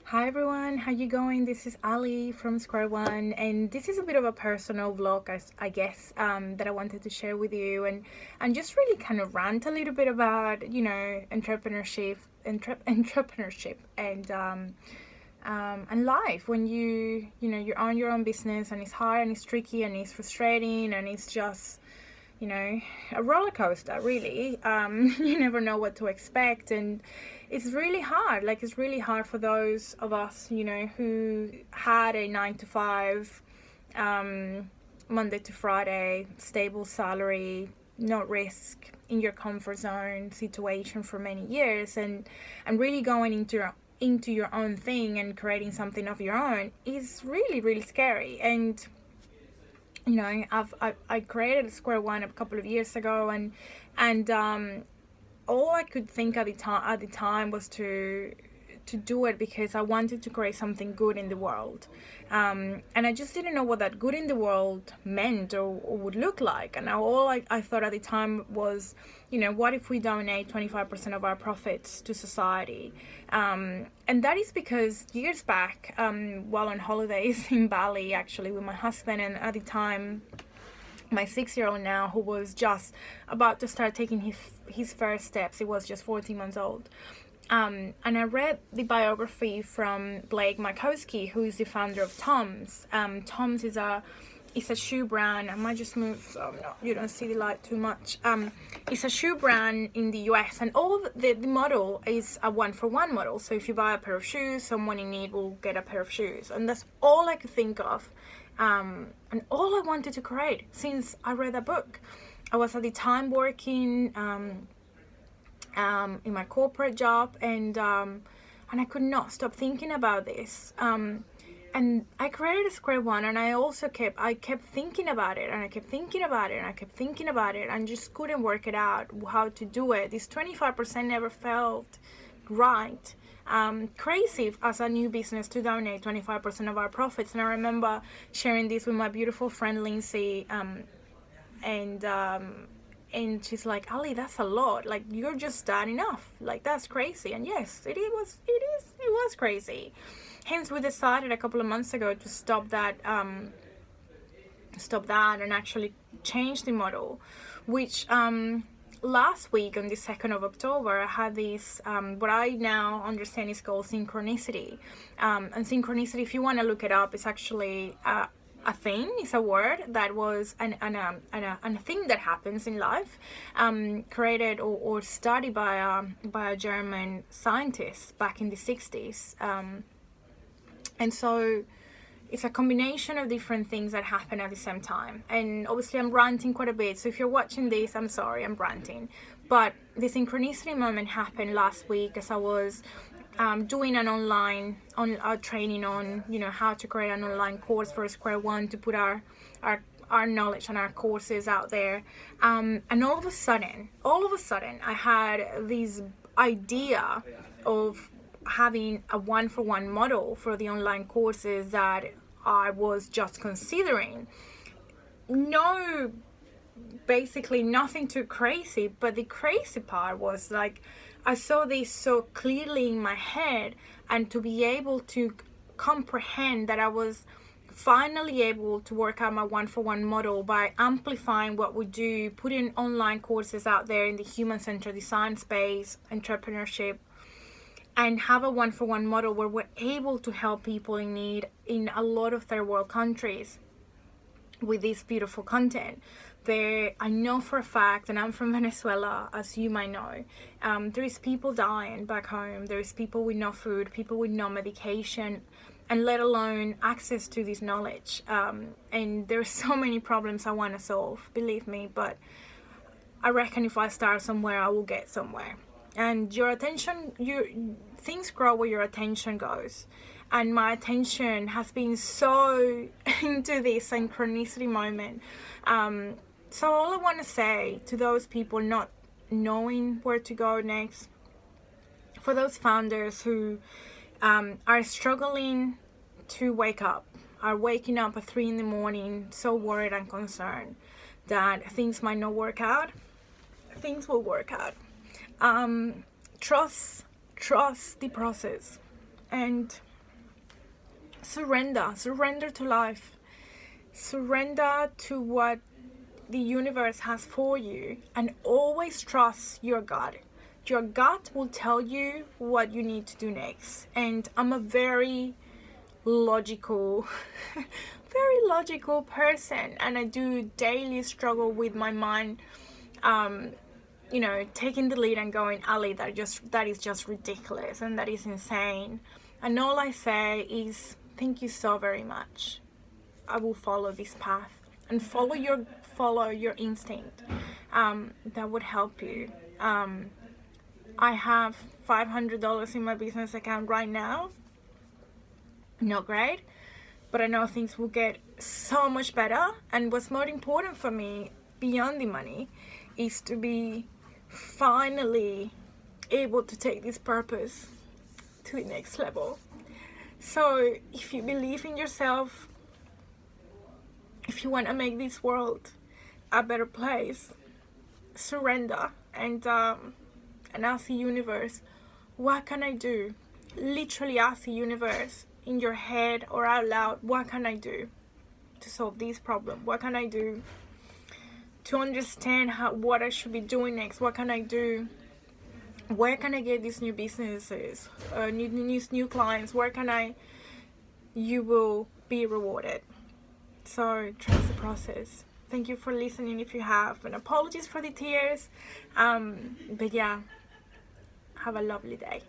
Hi everyone, how you going? This is Ali from Square One, and this is a bit of a personal vlog, I guess, that I wanted to share with you, and just really kind of rant a little bit about, entrepreneurship, and life when you're on your own business, and it's hard and it's tricky and it's frustrating and it's just a roller coaster, really. You never know what to expect, and it's really hard. Like, it's really hard for those of us, who had a 9 to 5, Monday to Friday, stable salary, no risk, in your comfort zone situation for many years, and really going into your own thing and creating something of your own is really, really scary. And I created Square One a couple of years ago, and all I could think at the time was to do it because I wanted to create something good in the world, and I just didn't know what that good in the world meant or would look like. And all I thought at the time was, what if we donate 25% of our profits to society? And that is because years back, while on holidays in Bali, actually with my husband, and at the time my 6-year-old now, who was just about to start taking his first steps. He was just 14 months old. And I read the biography from Blake Markowski, who is the founder of Tom's. Tom's is a shoe brand. I might just move so you don't see the light too much. It's a shoe brand in the US, and all the model is a 1-for-1 model. So if you buy a pair of shoes, someone in need will get a pair of shoes, and that's all I could think of. And all I wanted to create since I read that book. I was at the time working in my corporate job, and I could not stop thinking about this. And I created a Square One, and I kept thinking about it, and I kept thinking about it, and I kept thinking about it, and just couldn't work it out how to do it. This 25% never felt right. Crazy as a new business to donate 25% of our profits. And I remember sharing this with my beautiful friend Lindsay, and she's like, Ali, that's a lot. Like, you're just starting off. Like, that's crazy. And yes, it was crazy. Hence, we decided a couple of months ago to stop that and actually change the model, which last week on the 2nd of October, I had this, what I now understand is called synchronicity. And synchronicity, if you want to look it up, it's actually a thing. It's a word that was a thing that happens in life, created or studied by a German scientist back in the 60s. And so it's a combination of different things that happen at the same time. And obviously I'm ranting quite a bit, so if you're watching this, I'm sorry, I'm ranting. But the synchronicity moment happened last week as I was doing an online training on how to create an online course for Square One to put our knowledge and our courses out there. And all of a sudden I had this idea of having a 1-for-1 model for the online courses that I was just considering. Basically nothing too crazy, but the crazy part was, like, I saw this so clearly in my head, and to be able to comprehend that I was finally able to work out my 1-for-1 model by amplifying what we do, putting online courses out there in the human-centered design space, entrepreneurship, and have a 1-for-1 model where we're able to help people in need in a lot of third world countries with this beautiful content. I know for a fact, and I'm from Venezuela, as you might know, there is people dying back home. There is people with no food, people with no medication, and let alone access to this knowledge. And there's so many problems I want to solve, believe me, but I reckon if I start somewhere, I will get somewhere. And your attention, things grow where your attention goes. And my attention has been so into this synchronicity moment. So all I want to say to those people not knowing where to go next, for those founders who are struggling to wake up, are waking up at 3 a.m, so worried and concerned that things might not work out, things will work out. Trust the process, and surrender to life, surrender to what the universe has for you, and always trust your gut. Your gut will tell you what you need to do next. And I'm a very logical very logical person, and I do daily struggle with my mind taking the lead and going, Ali, that is just ridiculous and that is insane. And all I say is, thank you so very much. I will follow this path, and follow your instinct. That would help you. I have $500 in my business account right now. Not great, but I know things will get so much better. And what's more important for me beyond the money is to be finally able to take this purpose to the next level. So if you believe in yourself, if you want to make this world a better place, surrender and ask the universe, what can I do? Literally ask the universe in your head or out loud, what can I do to solve this problem? What can I do to understand what I should be doing next? What can I do? Where can I get these new businesses, new clients? Where can I? You will be rewarded. So trust the process. Thank you for listening if you have, and apologies for the tears. But yeah, have a lovely day.